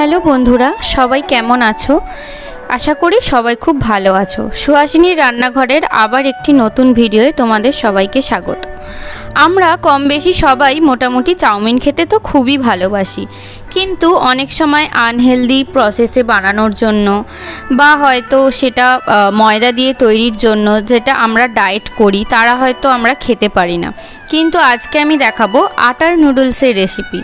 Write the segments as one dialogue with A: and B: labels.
A: Hello বন্ধুরা, সবাই কেমন আছো? আশা করি সবাই খুব ভালো আছো। সুহাসিনীর রান্নাঘরের আবার একটি নতুন ভিডিওয়ে তোমাদের সবাইকে স্বাগত। আমরা কম বেশি সবাই মোটামুটি চাউমিন খেতে তো খুবই ভালোবাসি, কিন্তু অনেক সময় আনহেলদি প্রসেসে বানানোর জন্য বা হয়তো সেটা ময়দা দিয়ে তৈরির জন্য যেটা আমরা ডায়েট করি তারা হয়তো আমরা খেতে পারি না। কিন্তু আজকে আমি দেখাবো আটার নুডলসের রেসিপি।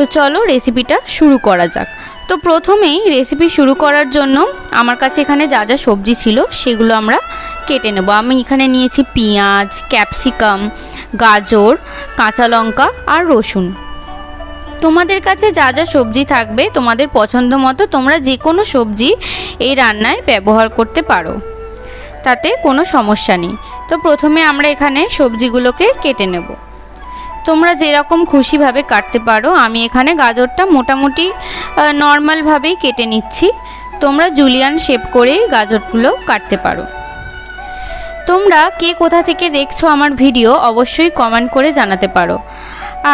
A: তো চলো রেসিপিটা শুরু করা যাক। তো প্রথমেই রেসিপি শুরু করার জন্য আমার কাছে এখানে যা যা সবজি ছিল সেগুলো আমরা কেটে নেব। আমি এখানে নিয়েছি পেঁয়াজ, ক্যাপসিকাম, গাজর, কাঁচা লঙ্কা আর রসুন। তোমাদের কাছে যা যা সবজি থাকবে তোমাদের পছন্দ মতো তোমরা যে কোনো সবজি এই রান্নায় ব্যবহার করতে পারো, তাতে কোনো সমস্যা নেই। তো প্রথমে আমরা এখানে সবজিগুলোকে কেটে নেব। তোমরা যেরকম খুশিভাবে কাটতে পারো। আমি এখানে গাজরটা মোটামুটি নর্মালভাবেই কেটে নিচ্ছি। তোমরা জুলিয়ান শেপ করেই গাজরগুলো কাটতে পারো। তোমরা কে কোথা থেকে দেখছো আমার ভিডিও অবশ্যই কমেন্ট করে জানাতে পারো।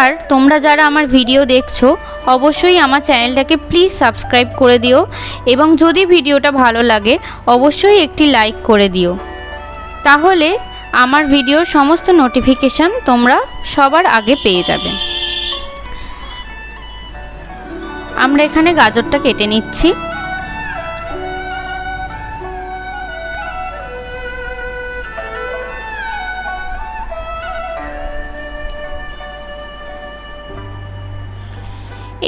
A: আর তোমরা যারা আমার ভিডিও দেখছো অবশ্যই আমার চ্যানেলটাকে প্লিজ সাবস্ক্রাইব করে দিও, এবং যদি ভিডিওটা ভালো লাগে অবশ্যই একটি লাইক করে দিও। তাহলে আমার ভিডিওর সমস্ত নোটিফিকেশান তোমরা সবার আগে পেয়ে যাবে। আমরা এখানে গাজরটা কেটে নিচ্ছি।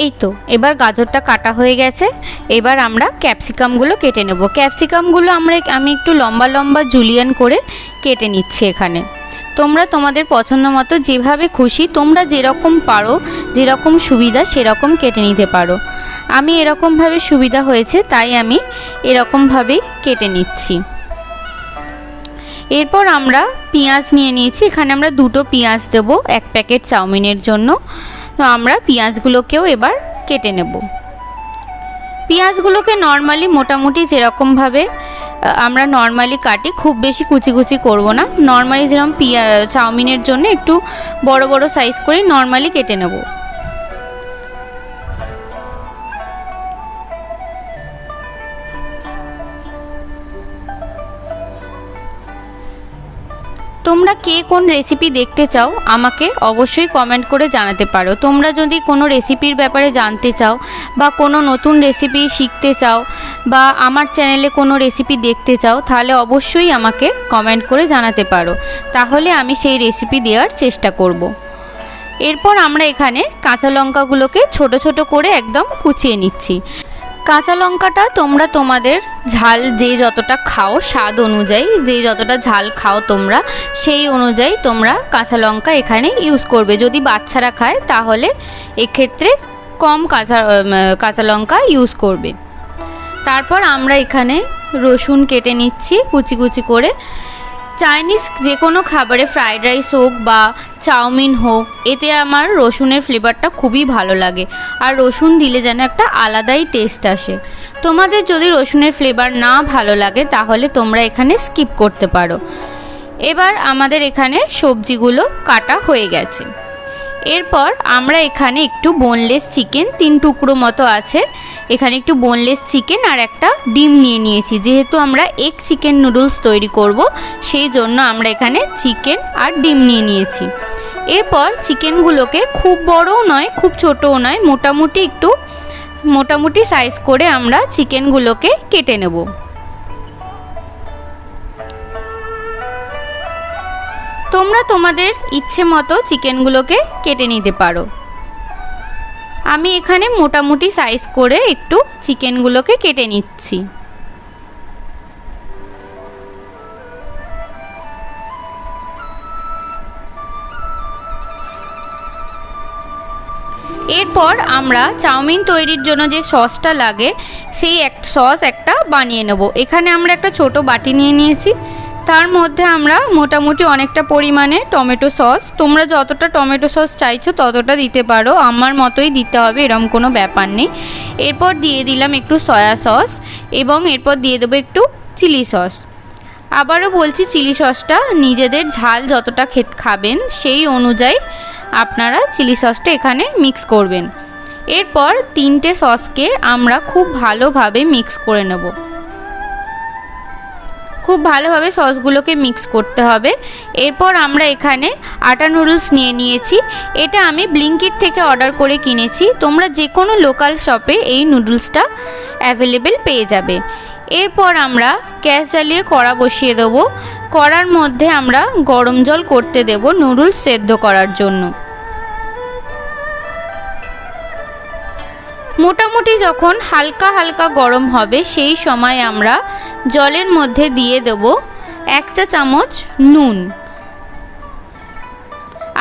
A: এই তো এবার গাজরটা কাটা হয়ে গেছে। এবার আমরা ক্যাপসিকামগুলো কেটে নেব। ক্যাপসিকামগুলো আমি একটু লম্বা লম্বা জুলিয়ান করে কেটে নিচ্ছি এখানে। তোমরা তোমাদের পছন্দ মতো যেভাবে খুশি তোমরা যেরকম পারো, যেরকম সুবিধা সেরকম কেটে নিতে পারো। আমি এরকমভাবে সুবিধা হয়েছে তাই আমি এরকমভাবেই কেটে নিচ্ছি। এরপর আমরা পেঁয়াজ নিয়ে নিয়েছি। এখানে আমরা দুটো পেঁয়াজ দেবো এক প্যাকেট চাউমিনের জন্য। তো আমরা পেঁয়াজগুলোকেও এবার কেটে নেব। পেঁয়াজগুলোকে নর্মালি মোটামুটি যেরকমভাবে আমরা নর্মালি কাটি, খুব বেশি কুচি কুচি করব না। নর্মালি যেরকম চাউমিনের জন্য একটু বড় বড় সাইজ করে নর্মালি কেটে নেব। তোমরা কে কোন রেসিপি দেখতে চাও আমাকে অবশ্যই কমেন্ট করে জানাতে পারো। তোমরা যদি কোনো রেসিপির ব্যাপারে জানতে চাও বা কোনো নতুন রেসিপি শিখতে চাও বা আমার চ্যানেলে কোনো রেসিপি দেখতে চাও তাহলে অবশ্যই আমাকে কমেন্ট করে জানাতে পারো, তাহলে আমি সেই রেসিপি দেওয়ার চেষ্টা করব। এরপর আমরা এখানে কাঁচা লঙ্কাগুলোকে ছোট ছোট করে একদম কুচিয়ে নিচ্ছি। কাঁচা লঙ্কাটা তোমরা তোমাদের ঝাল যে যতটা খাও, স্বাদ অনুযায়ী যে যতটা ঝাল খাও তোমরা সেই অনুযায়ী তোমরা কাঁচা লঙ্কা এখানে ইউজ করবে। যদি বাচ্চারা খায় তাহলে এক্ষেত্রে কম কাঁচা লঙ্কা ইউজ করবে। তারপর আমরা এখানে রসুন কেটে নিচ্ছি কুচি কুচি করে। চাইনিজ যে কোনো খাবারে ফ্রাইড রাইস হোক বা চাউমিন হোক, এতে আমার রসুনের ফ্লেভারটা খুবই ভালো লাগে। আর রসুন দিলে যেন একটা আলাদাই টেস্ট আসে। তোমাদের যদি রসুনের ফ্লেভার না ভালো লাগে তাহলে তোমরা এখানে স্কিপ করতে পারো। এবার আমাদের এখানে সবজিগুলো কাটা হয়ে গেছে। এরপর আমরা এখানে একটু বোনলেস চিকেন 3 টুকরো মতো আছে, এখানে একটু বোনলেস চিকেন আর একটা ডিম নিয়ে নিয়েছি। যেহেতু আমরা এগ চিকেন নুডলস তৈরি করব সেই জন্য আমরা এখানে চিকেন আর ডিম নিয়ে নিয়েছি। এরপর চিকেনগুলোকে খুব বড়ও নয় খুব ছোটও নয়, মোটামুটি সাইজ করে আমরা চিকেনগুলোকে কেটে নেব। তোমরা তোমাদের ইচ্ছে মতো চিকেনগুলোকে কেটে নিতে পারো। আমি এখানে মোটামুটি সাইজ করে একটু চিকেনগুলোকে কেটে নিচ্ছি। এরপর আমরা চাউমিন তৈরির জন্য যে সসটা লাগে সেই সস একটা বানিয়ে নেব। এখানে আমরা একটা ছোট বাটি নিয়ে নিয়েছি, তার মধ্যে আমরা মোটামুটি অনেকটা পরিমাণে টমেটো সস, তোমরা যতটা টমেটো সস চাইছো ততটা দিতে পারো, আমার মতোই দিতে হবে এরকম কোনো ব্যাপার নেই। এরপর দিয়ে দিলাম একটু সয়া সস এবং এরপর দিয়ে দেবো একটু চিলি সস। আবারও বলছি চিলি সসটা নিজেদের ঝাল যতটা খাবেন সেই অনুযায়ী আপনারা চিলি সসটা এখানে মিক্স করবেন। এরপর 3টে সসকে আমরা খুব ভালোভাবে মিক্স করে নেব। খুব ভালোভাবে সসগুলোকে মিক্স করতে হবে। এরপর আমরা এখানে আটা নুডলস নিয়ে নিয়েছি। এটা আমি ব্লিঙ্কিট থেকে অর্ডার করে কিনেছি। তোমরা যে কোনো লোকাল শপে এই নুডলসটা অ্যাভেলেবেল পেয়ে যাবে। এরপর আমরা গ্যাস জ্বালিয়ে কড়া বসিয়ে দেবো। কড়ার মধ্যে আমরা গরম জল করতে দেব নুডলস সেদ্ধ করার জন্য। মোটামুটি যখন হালকা হালকা গরম হবে সেই সময় আমরা জলের মধ্যে দিয়ে দেব 1 চা চামচ নুন,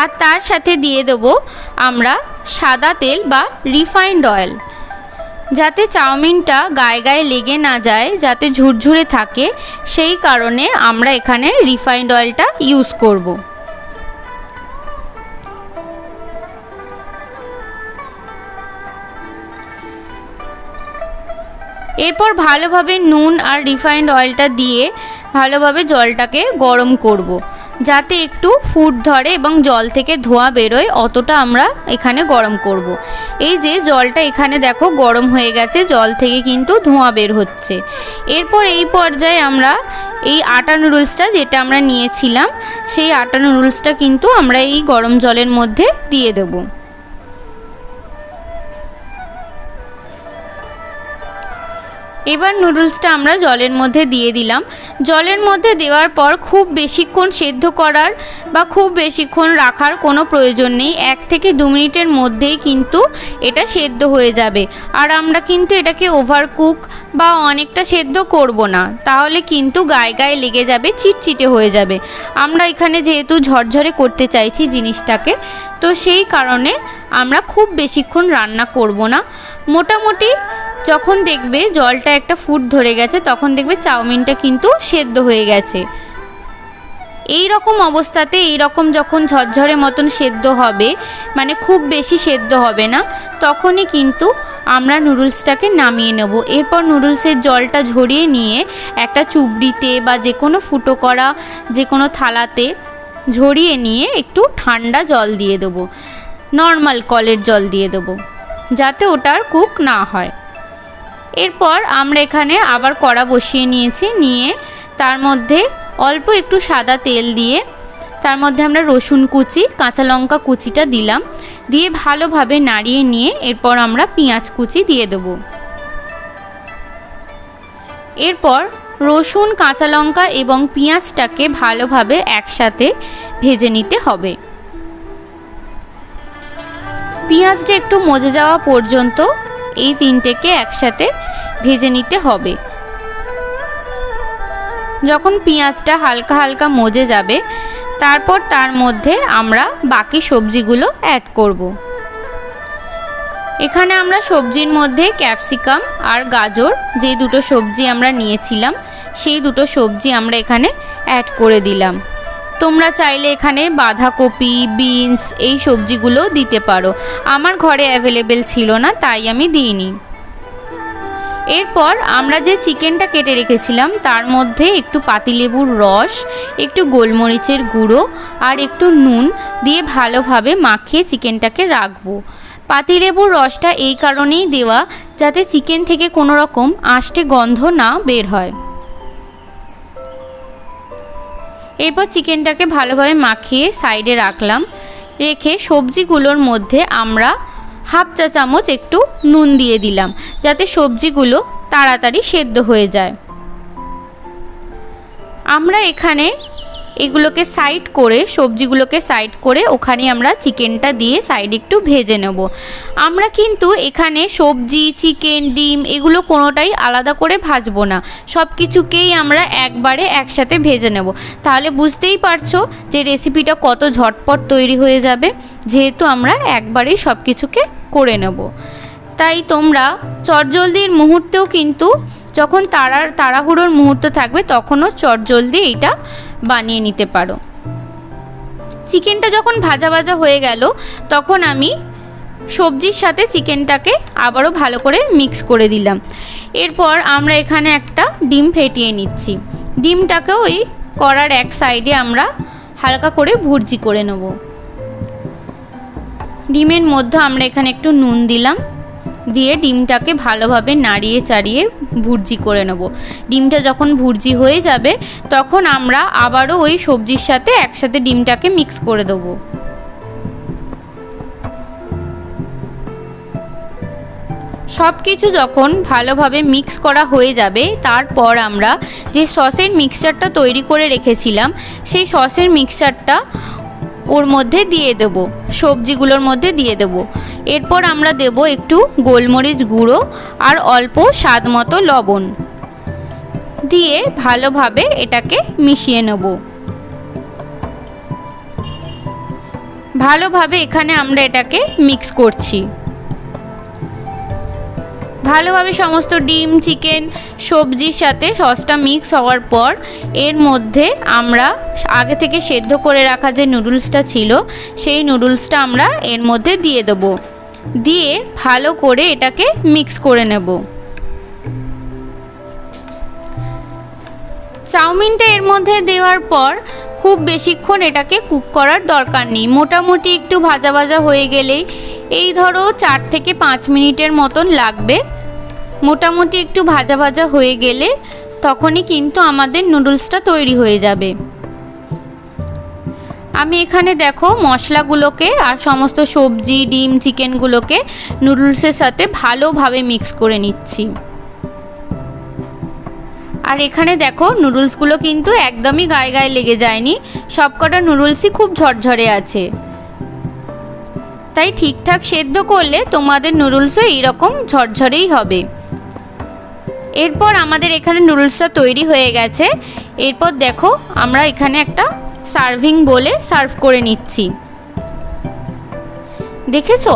A: আর তার সাথে দিয়ে দেব আমরা সাদা তেল বা রিফাইন্ড অয়েল, যাতে চাউমিনটা গায়ে গায়ে লেগে না যায়, যাতে ঝুরঝুরে থাকে, সেই কারণে আমরা এখানে রিফাইন্ড অয়েলটা ইউজ করব। এরপর ভালোভাবে নুন আর রিফাইন্ড অয়েলটা দিয়ে ভালোভাবে জলটাকে গরম করব, যাতে একটু ফুট ধরে এবং জল থেকে ধোঁয়া বেরোয়, অতটা আমরা এখানে গরম করব। এই যে জলটা এখানে দেখো গরম হয়ে গেছে, জল থেকে কিন্তু ধোঁয়া বের হচ্ছে। এরপর এই পর্যায়ে আমরা এই আটা নুডলসটা যেটা আমরা নিয়েছিলাম, সেই আটা নুডলসটা কিন্তু আমরা এই গরম জলের মধ্যে দিয়ে দেবো। এবার নুডলসটা আমরা জলের মধ্যে দিয়ে দিলাম। জলের মধ্যে দেওয়ার পর খুব বেশিক্ষণ সেদ্ধ করার বা খুব বেশিক্ষণ রাখার কোনো প্রয়োজন নেই। 1 থেকে 2 মিনিটের মধ্যেই কিন্তু এটা সেদ্ধ হয়ে যাবে। আর আমরা কিন্তু এটাকে ওভারকুক বা অনেকটা সেদ্ধ করব না, তাহলে কিন্তু গায়ে গায়ে লেগে যাবে, চিটচিটে হয়ে যাবে। আমরা এখানে যেহেতু ঝরঝরে করতে চাইছি জিনিসটাকে, তো সেই কারণে আমরা খুব বেশিক্ষণ রান্না করব না। মোটামুটি যখন দেখবে জলটা একটা ফুট ধরে গেছে, তখন দেখবে চাউমিনটা কিন্তু সেদ্ধ হয়ে গেছে। এই রকম অবস্থাতে, এই রকম যখন ঝরঝরে মতন সেদ্ধ হবে, মানে খুব বেশি সেদ্ধ হবে না, তখনই কিন্তু আমরা নুডলসটাকে নামিয়ে নেব। এরপর নুডলসের জলটা ঝরিয়ে নিয়ে একটা চুবড়িতে বা যে কোনো ফুটো করা যে কোনো থালাতে ঝরিয়ে নিয়ে একটু ঠান্ডা জল দিয়ে দেবো, নর্মাল কলের জল দিয়ে দেবো, যাতে ওটার কুক না হয়। এরপর আমরা এখানে আবার কড়া বসিয়ে নিয়েছি, নিয়ে তার মধ্যে অল্প একটু সাদা তেল দিয়ে তার মধ্যে আমরা রসুন কুচি, কাঁচা লঙ্কা কুচিটা দিলাম, দিয়ে ভালোভাবে নাড়িয়ে নিয়ে এরপর আমরা পেঁয়াজ কুচি দিয়ে দেব। এরপর রসুন, কাঁচা লঙ্কা এবং পেঁয়াজটাকে ভালোভাবে একসাথে ভেজে নিতে হবে। পেঁয়াজটা একটু মজে যাওয়া পর্যন্ত এই 3টেকে একসাথে ভেজে নিতে হবে। যখন পেঁয়াজটা হালকা হালকা মজে যাবে, তারপর তার মধ্যে আমরা বাকি সবজিগুলো অ্যাড করব। এখানে আমরা সবজির মধ্যে ক্যাপসিকাম আর গাজর, যে দুটো সবজি আমরা নিয়েছিলাম, সেই দুটো সবজি আমরা এখানে অ্যাড করে দিলাম। তোমরা চাইলে এখানে বাঁধাকপি, বিনস এই সবজিগুলো দিতে পারো। আমার ঘরে অ্যাভেলেবেল ছিল না, তাই আমি দিইনি। এরপর আমরা যে চিকেনটা কেটে রেখেছিলাম তার মধ্যে একটু পাতিলেবুর রস, একটু গোলমরিচের গুঁড়ো আর একটু নুন দিয়ে ভালোভাবে মাখিয়ে চিকেনটাকে রাখবো। পাতিলেবুর রসটা এই কারণেই দেওয়া, যাতে চিকেন থেকে কোনো রকম আষ্টে গন্ধ না বের হয়। এরপর চিকেনটাকে ভালোভাবে মাখিয়ে সাইডে রাখলাম। রেখে সবজিগুলোর মধ্যে আমরা 1/2 চা চামচ একটু নুন দিয়ে দিলাম, যাতে সবজিগুলো তাড়াতাড়ি সেদ্ধ হয়ে যায়। আমরা এখানে এগুলোকে সাইড করে, সবজিগুলোকে সাইড করে ওখানে আমরা চিকেনটা দিয়ে সাইড একটু ভেজে নেব। আমরা কিন্তু এখানে সবজি, চিকেন, ডিম এগুলো কোনোটাই আলাদা করে ভাজবো না, সব কিছুকেই আমরা একবারে একসাথে ভেজে নেব। তাহলে বুঝতেই পারছো যে রেসিপিটা কত ঝটপট তৈরি হয়ে যাবে, যেহেতু আমরা একবারেই সব কিছুকে করে নেব। তাই তোমরা চটজলদির মুহূর্তেও কিন্তু, যখন তাড়াহুড়োর মুহূর্ত থাকবে, তখনও চটজলদি এইটা বানিয়ে নিতে পারো। চিকেনটা যখন ভাজা ভাজা হয়ে গেল, তখন আমি সবজির সাথে চিকেনটাকে আবারও ভালো করে মিক্স করে দিলাম। এরপর আমরা এখানে একটা ডিম ফেটিয়ে নিচ্ছি। ডিমটাকেও ওই কড়ার এক সাইডে আমরা হালকা করে ভুর্জি করে নেব। ডিমের মধ্যে আমরা এখানে একটু নুন দিলাম, দিয়ে ডিমটাকে ভালোভাবে নাড়িয়ে চাড়িয়ে ভুর্জি করে নেব। ডিমটা যখন ভুর্জি হয়ে যাবে তখন আমরা আবারও ওই সবজির সাথে একসাথে ডিমটাকে মিক্স করে দেবো। সব কিছু যখন ভালোভাবে মিক্স করা হয়ে যাবে তারপর আমরা যে সসের মিক্সচারটা তৈরি করে রেখেছিলাম সেই সসের মিক্সচারটা ওর মধ্যে দিয়ে দেব, সবজিগুলোর মধ্যে দিয়ে দেব। এরপর আমরা দেব একটু গোলমরিচ গুঁড়ো আর অল্প স্বাদ মতো লবণ দিয়ে ভালোভাবে এটাকে মিশিয়ে নেব। ভালোভাবে এখানে আমরা এটাকে মিক্স করছি। ভালোভাবে সমস্ত ডিম, চিকেন, সবজির সাথে সসটা মিক্স হওয়ার পর এর মধ্যে আমরা আগে থেকে সেদ্ধ করে রাখা যে নুডলসটা ছিল সেই নুডলসটা আমরা এর মধ্যে দিয়ে দেব। দিয়ে ভালো করে এটাকে মিক্স করে নেব। চাউমিনটা এর মধ্যে দেওয়ার পর খুব বেশিক্ষণ এটাকে কুক করার দরকার নেই। মোটামুটি একটু ভাজা ভাজা হয়ে গেলেই, এই ধরো 4 থেকে 5 মিনিটের মতন লাগবে। মোটামুটি একটু ভাজা ভাজা হয়ে গেলে তখনই কিন্তু আমাদের নুডলসটা তৈরি হয়ে যাবে। আমি এখানে দেখো মশলাগুলোকে আর সমস্ত সবজি, ডিম, চিকেনগুলোকে নুডলসের সাথে ভালোভাবে মিক্স করে নিচ্ছি। আর এখানে দেখো নুডলসগুলো কিন্তু একদমই গায়ে গায়ে লেগে যায়নি, সবকটা নুডলসই খুব ঝরঝরে আছে। তাই ঠিকঠাক সেদ্ধ করলে তোমাদের নুডলসও এইরকম ঝরঝরেই হবে। এরপর আমাদের এখানে নুডলসটা তৈরি হয়ে গেছে। এরপর দেখো আমরা এখানে একটা সার্ভিং বলে সার্ভ করে নিচ্ছি। দেখেছো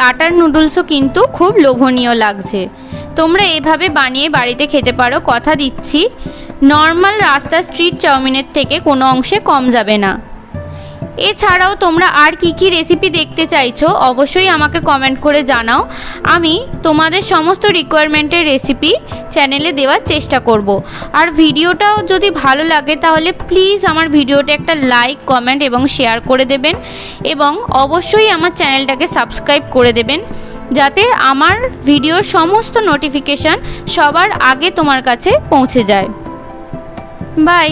A: আটার নুডলসও কিন্তু খুব লোভনীয় লাগছে। তোমরা এভাবে বানিয়ে বাড়িতে খেতে পারো, কথা দিচ্ছি নর্মাল রাস্তার স্ট্রিট চাউমিনের থেকে কোনো অংশে কম যাবে না। এছাড়াও তোমরা আর কি রেসিপি দেখতে চাইছো অবশ্যই আমাকে কমেন্ট করে জানাও। আমি তোমাদের সমস্ত রিকোয়ারমেন্টের রেসিপি চ্যানেলে দেওয়ার চেষ্টা করব। আর ভিডিওটাও যদি ভালো লাগে তাহলে প্লিজ আমার ভিডিওটা একটা লাইক, কমেন্ট এবং শেয়ার করে দেবেন এবং অবশ্যই আমার চ্যানেলটাকে সাবস্ক্রাইব করে দেবেন যাতে আমার ভিডিওর সমস্ত নোটিফিকেশান সবার আগে তোমার কাছে পৌঁছে যায়। বাই।